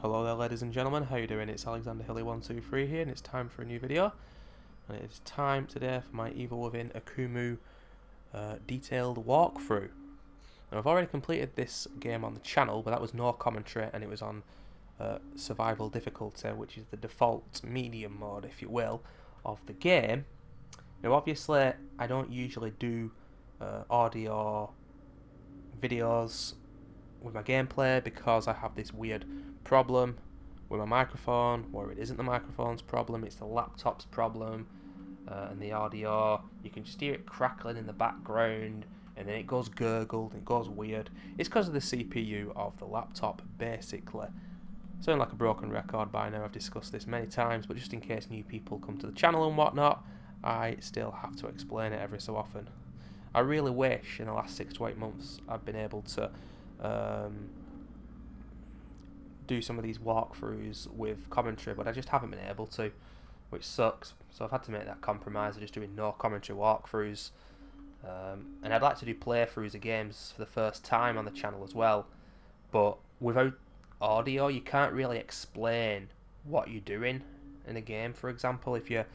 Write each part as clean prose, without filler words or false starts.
Hello there ladies and gentlemen, how you doing? It's Alexander Hilly123 here and it's time for a new video. And it is time today for my Evil Within AKUMU detailed walkthrough. Now I've already completed this game on the channel, but that was no commentary and it was on survival difficulty, which is the default medium mode, if you will, of the game. Now obviously I don't usually do audio videos with my gameplay because I have this weird problem with my microphone, where it isn't the microphone's problem, it's the laptop's problem, and the audio, you can just hear it crackling in the background, and then it goes gurgled, and it goes weird. It's because of the CPU of the laptop, basically. Sound like a broken record by now, I've discussed this many times, but just in case new people come to the channel and whatnot, I still have to explain it every so often. I really wish in the last 6 to 8 months I've been able to do some of these walkthroughs with commentary, but I just haven't been able to, which sucks. So I've had to make that compromise of just doing no commentary walkthroughs, and I'd like to do playthroughs of games for the first time on the channel as well, but without audio you can't really explain what you're doing in a game. For example, if you're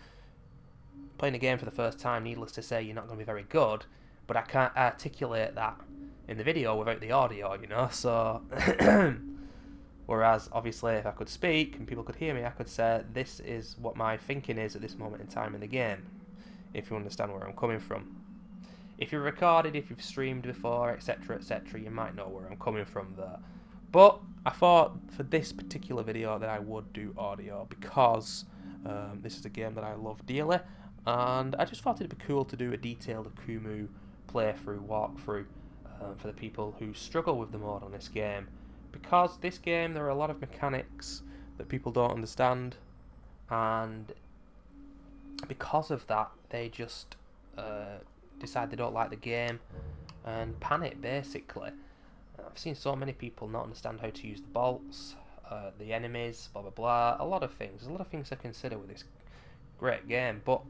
playing a game for the first time, needless to say you're not going to be very good, but I can't articulate that in the video without the audio, you know, so whereas obviously if I could speak and people could hear me, I could say this is what my thinking is at this moment in time in the game, if you understand where I'm coming from. If you're recorded, if you've streamed before, etc, etc, you might know where I'm coming from there. But I thought for this particular video that I would do audio because this is a game that I love dearly, and I just thought it'd be cool to do a detailed AKUMU playthrough, walkthrough, for the people who struggle with the mode on this game, because this game there are a lot of mechanics that people don't understand, and because of that they just decide they don't like the game and panic, basically. I've seen so many people not understand how to use the bolts, the enemies, blah blah blah, a lot of things. There's a lot of things to consider with this great game, but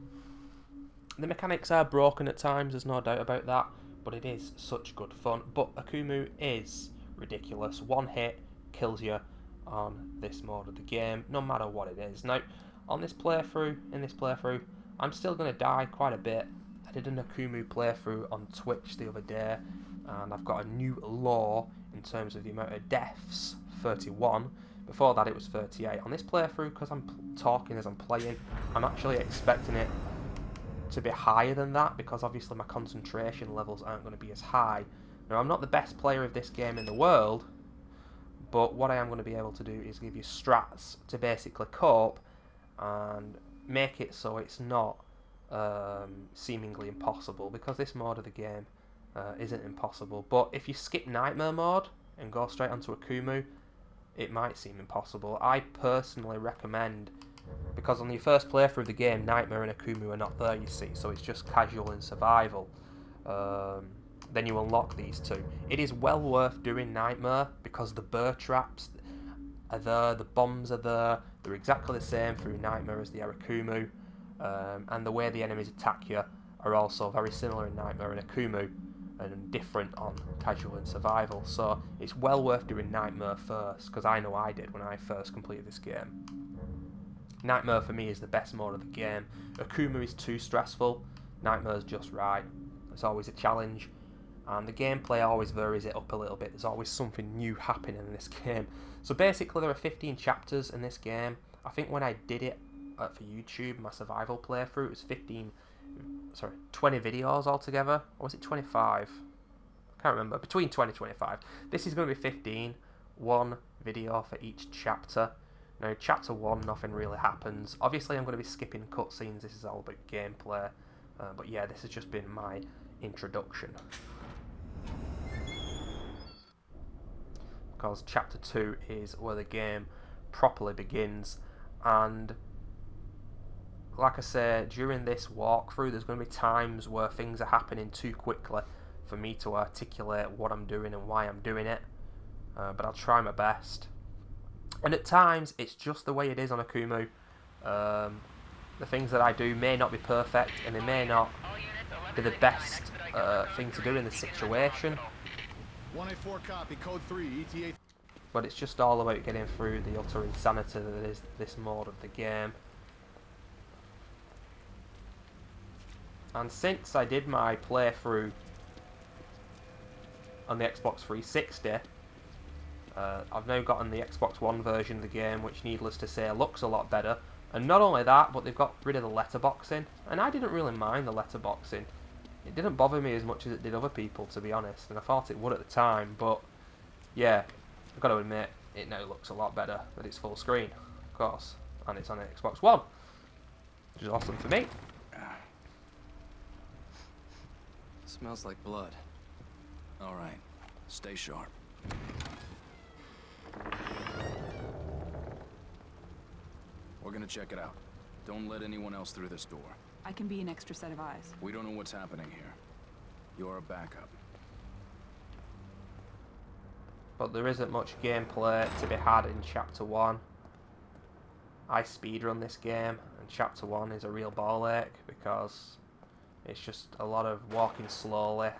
the mechanics are broken at times, there's no doubt about that, but it is such good fun. But AKUMU is ridiculous. One hit kills you on this mode of the game, no matter what it is. Now, on this playthrough, I'm still going to die quite a bit. I did an AKUMU playthrough on Twitch the other day, and I've got a new law in terms of the amount of deaths, 31. Before that it was 38. On this playthrough, because I'm talking as I'm playing, I'm actually expecting it to be higher than that, because obviously my concentration levels aren't going to be as high. Now, I'm not the best player of this game in the world, but what I am going to be able to do is give you strats to basically cope and make it so it's not seemingly impossible, because this mode of the game isn't impossible. But if you skip Nightmare mode and go straight onto AKUMU, it might seem impossible. I personally recommend, because on your first playthrough of the game, Nightmare and AKUMU are not there, you see, so it's just casual and survival. Then you unlock these two. It is well worth doing Nightmare because the burr traps are there, the bombs are there, they're exactly the same through Nightmare as the AKUMU, and the way the enemies attack you are also very similar in Nightmare and AKUMU, and different on casual and survival. So it's well worth doing Nightmare first, because I know I did when I first completed this game. Nightmare for me is the best mode of the game. AKUMU is too stressful, Nightmare's just right. It's always a challenge, and the gameplay always varies it up a little bit. There's always something new happening in this game. So basically there are 15 chapters in this game. I think when I did it for YouTube, my survival playthrough, it was 20 videos altogether, or was it 25? I can't remember, between 20 and 25. This is going to be 15, one video for each chapter. Now, chapter 1, nothing really happens. Obviously, I'm going to be skipping cutscenes. This is all about gameplay. But yeah, this has just been my introduction. Because chapter 2 is where the game properly begins. And like I say, during this walkthrough, there's going to be times where things are happening too quickly for me to articulate what I'm doing and why I'm doing it. But I'll try my best. And at times, it's just the way it is on AKUMU. The things that I do may not be perfect, and they may not be the best thing to do in the situation. 184 copy, code 3, ETA. But it's just all about getting through the utter insanity that is this mode of the game. And since I did my playthrough on the Xbox 360, I've now gotten the Xbox One version of the game, which needless to say looks a lot better. And not only that, but they've got rid of the letterboxing. And I didn't really mind the letterboxing. It didn't bother me as much as it did other people, to be honest. And I thought it would at the time, but yeah, I've got to admit, it now looks a lot better that it's full screen, of course. And it's on Xbox One, which is awesome for me. Smells like blood. All right, stay sharp. We're gonna check it out. Don't let anyone else through this door. I can be an extra set of eyes. We don't know what's happening here. You're a backup. But there isn't much gameplay to be had in Chapter 1. I speedrun this game, and Chapter 1 is a real ball ache because it's just a lot of walking slowly.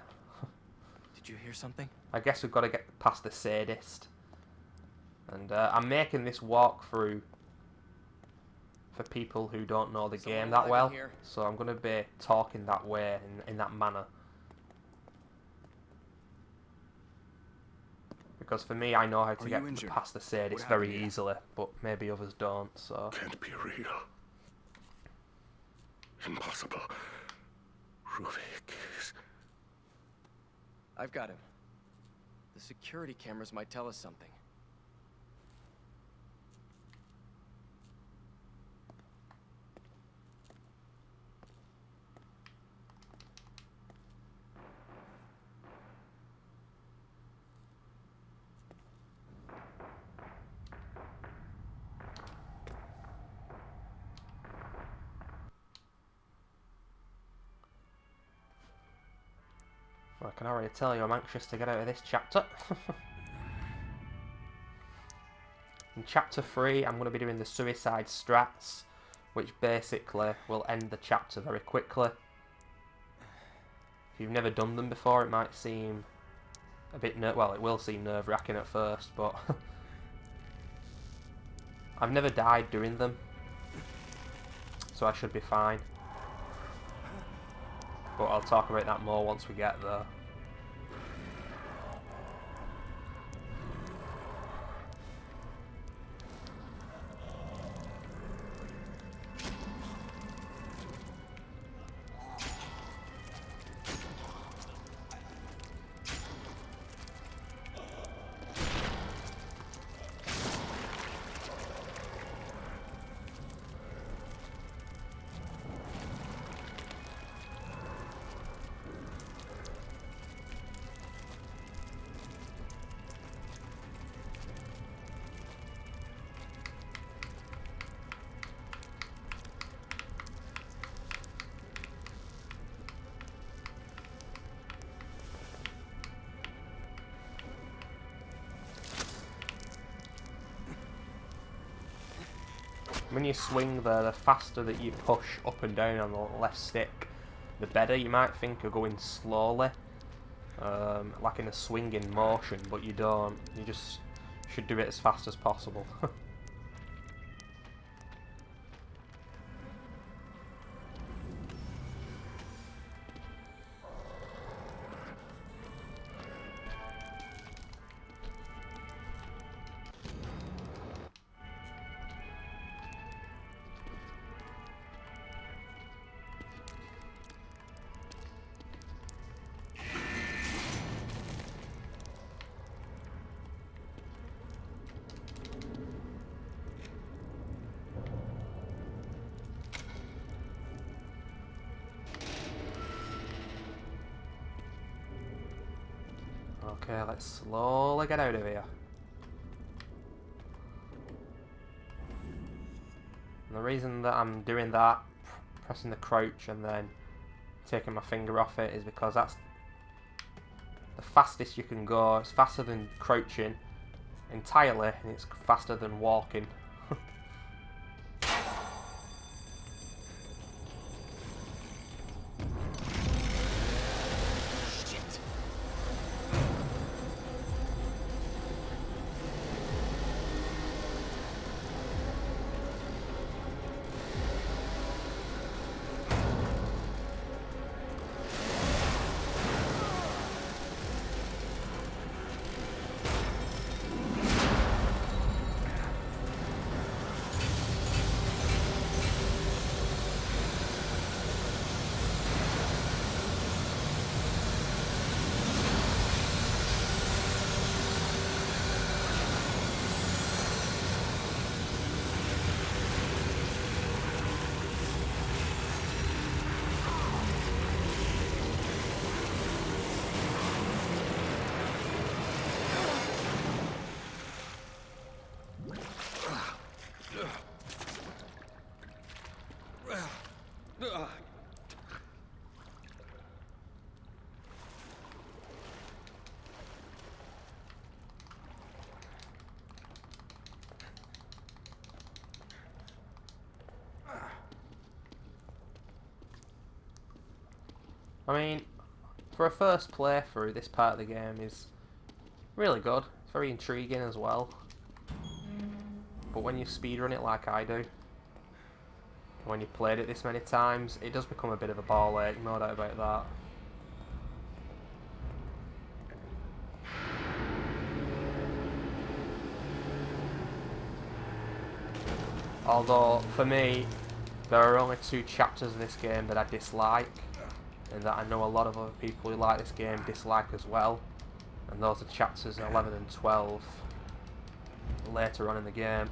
Did you hear something? I guess we've got to get past the sadist. And I'm making this walkthrough for people who don't know the game that well. So I'm going to be talking that way, in that manner. Because for me, I know how to get past the sadist very easily, but maybe others don't, so... Can't be real. Impossible. Ruvik is... I've got him. The security cameras might tell us something. Well, I can already tell you I'm anxious to get out of this chapter. In Chapter 3, I'm going to be doing the suicide strats, which basically will end the chapter very quickly. If you've never done them before, it might seem a bit well, it will seem nerve-wracking at first, but I've never died doing them, so I should be fine. But I'll talk about that more once we get there. When you swing there, the faster that you push up and down on the left stick, the better. You might think you're going slowly, like in a swinging motion, but you don't. You just should do it as fast as possible. Okay, let's slowly get out of here. And the reason that I'm doing that, pressing the crouch and then taking my finger off it, is because that's the fastest you can go. It's faster than crouching entirely, and it's faster than walking. I mean, for a first playthrough, this part of the game is really good. It's very intriguing as well. But when you speedrun it like I do, when you've played it this many times, it does become a bit of a ball ache, no doubt about that. Although, for me, there are only 2 chapters in this game that I dislike, and that I know a lot of other people who like this game dislike as well. And those are chapters 11 and 12 later on in the game.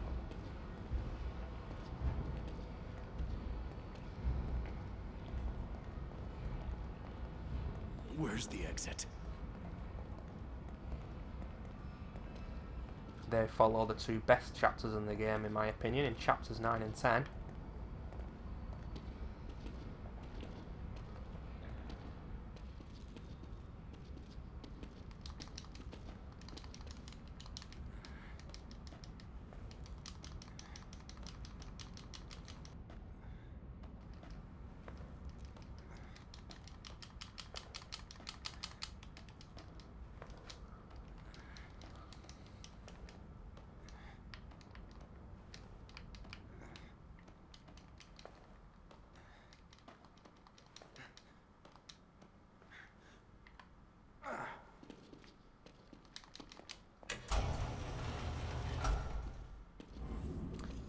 Where's the exit? They follow the 2 best chapters in the game, in my opinion, in chapters 9 and 10.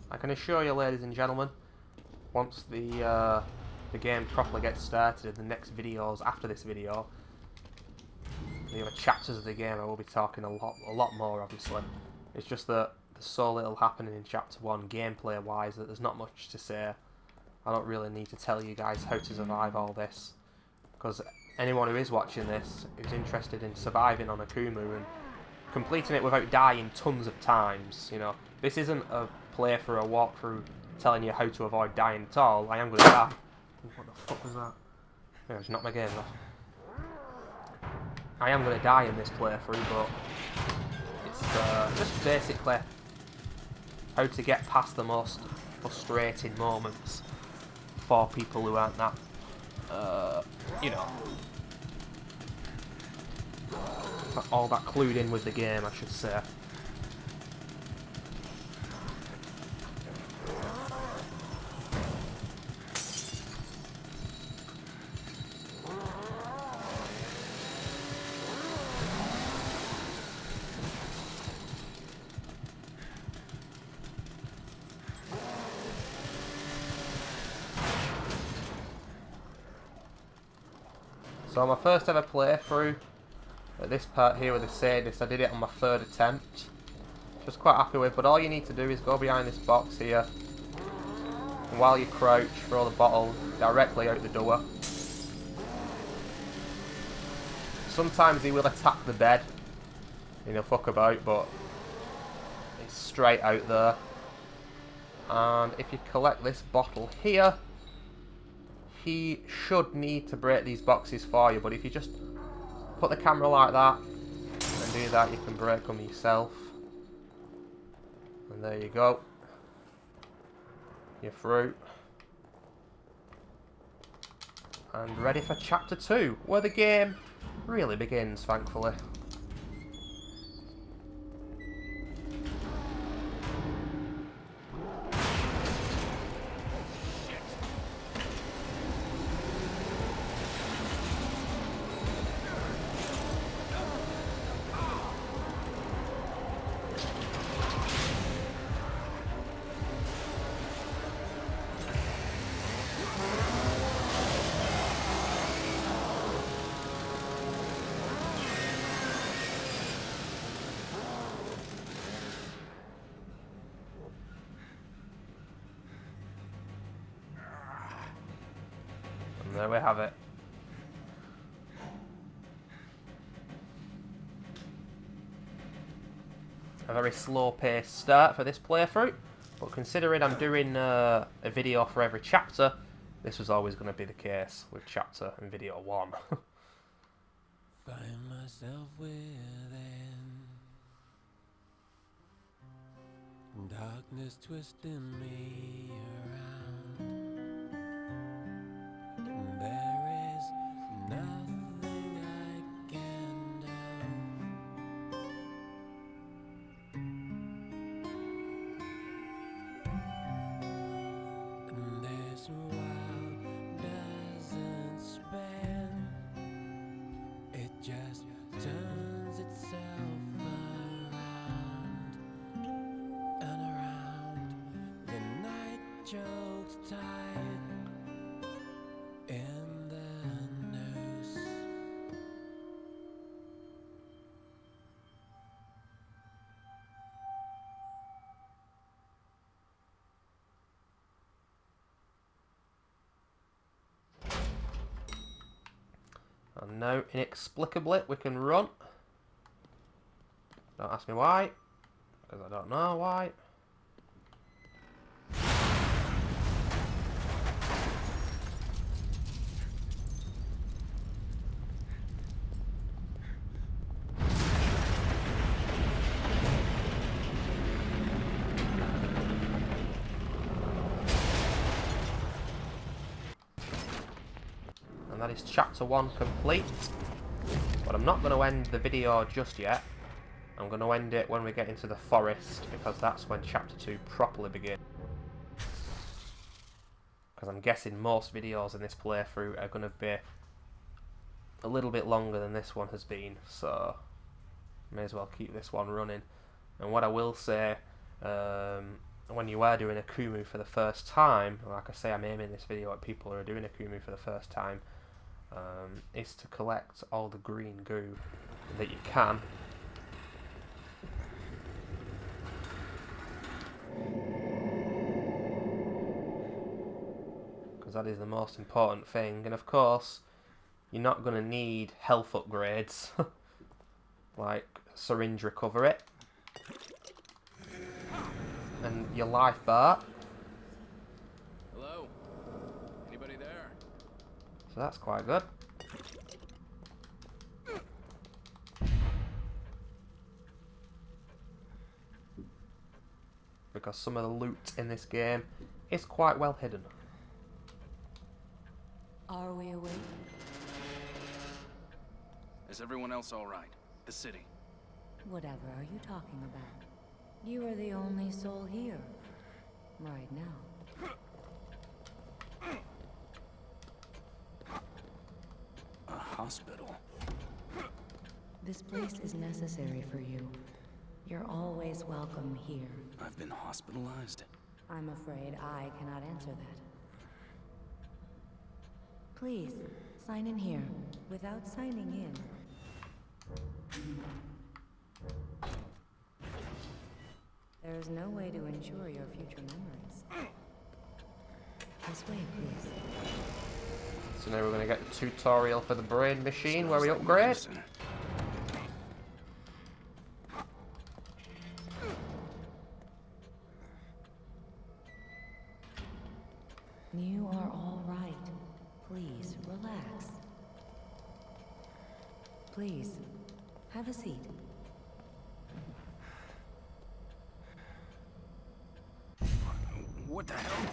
I can assure you, ladies and gentlemen, once the game properly gets started in the next videos after this video, the other chapters of the game, I will be talking a lot more, obviously. It's just that there's so little happening in chapter 1 gameplay wise that there's not much to say. I don't really need to tell you guys how to survive all this, because anyone who is watching this who's interested in surviving on AKUMU and completing it without dying tons of times, you know, this isn't a playthrough or walkthrough telling you how to avoid dying at all. I am going to die. What the fuck was that? Yeah, just knocked my game off. I am going to die in this playthrough, but it's just basically how to get past the most frustrating moments for people who aren't that, you know, not all that clued in with the game, I should say. So my first ever playthrough at this part here with the sadist, I did it on my 3rd attempt. Just quite happy with, but all you need to do is go behind this box here, and while you crouch, throw the bottle directly out the door. Sometimes he will attack the bed, and he'll fuck about, but it's straight out there. And if you collect this bottle here, he should need to break these boxes for you, but if you just put the camera like that and do that, you can break them yourself. And there you go. You're through. And ready for chapter 2, where the game really begins, thankfully. And there we have it. A very slow paced start for this playthrough, but considering I'm doing a video for every chapter, this was always going to be the case with chapter and video 1. Find myself within darkness twisting me around. There is nothing choked tight in the noose. And now, inexplicably, we can run. Don't ask me why, because I don't know why. And that is chapter 1 complete. But I'm not going to end the video just yet. I'm going to end it when we get into the forest, because that's when chapter 2 properly begins. Because I'm guessing most videos in this playthrough are going to be a little bit longer than this one has been, so may as well keep this one running. And what I will say, when you are doing AKUMU for the first time, like I say, I'm aiming this video at people who are doing AKUMU for the first time, is to collect all the green goo that you can. Because that is the most important thing. And of course, you're not going to need health upgrades like syringe recovery and your life bar. Hello? Anybody there? So that's quite good. Because some of the loot in this game is quite well hidden. Are we awake? Is everyone else all right? The city. Whatever are you talking about? You are the only soul here. Right now. A hospital. This place is necessary for you. You're always welcome here. I've been hospitalized. I'm afraid I cannot answer that. Please, sign in here. Without signing in. There is no way to ensure your future memories. This way, please. So now we're going to get the tutorial for the brain machine where we upgrade. You are all right. Please, relax. Please, have a seat. What the hell?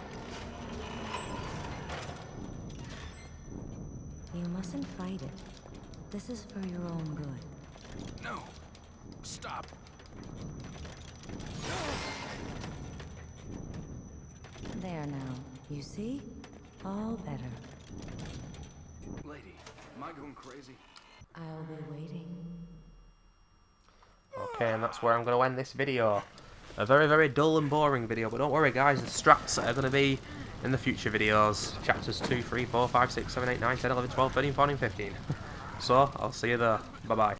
You mustn't fight it. This is for your own good. No. Stop. There now. You see? All better. Lady, am I going crazy? I'll be waiting. Okay, and that's where I'm going to end this video. A very, very dull and boring video, but don't worry guys, the strats are going to be in the future videos. Chapters 2, 3, 4, 5, 6, 7, 8, 9, 10, 11, 12, 13, 14, 15. So, I'll see you there. Bye-bye.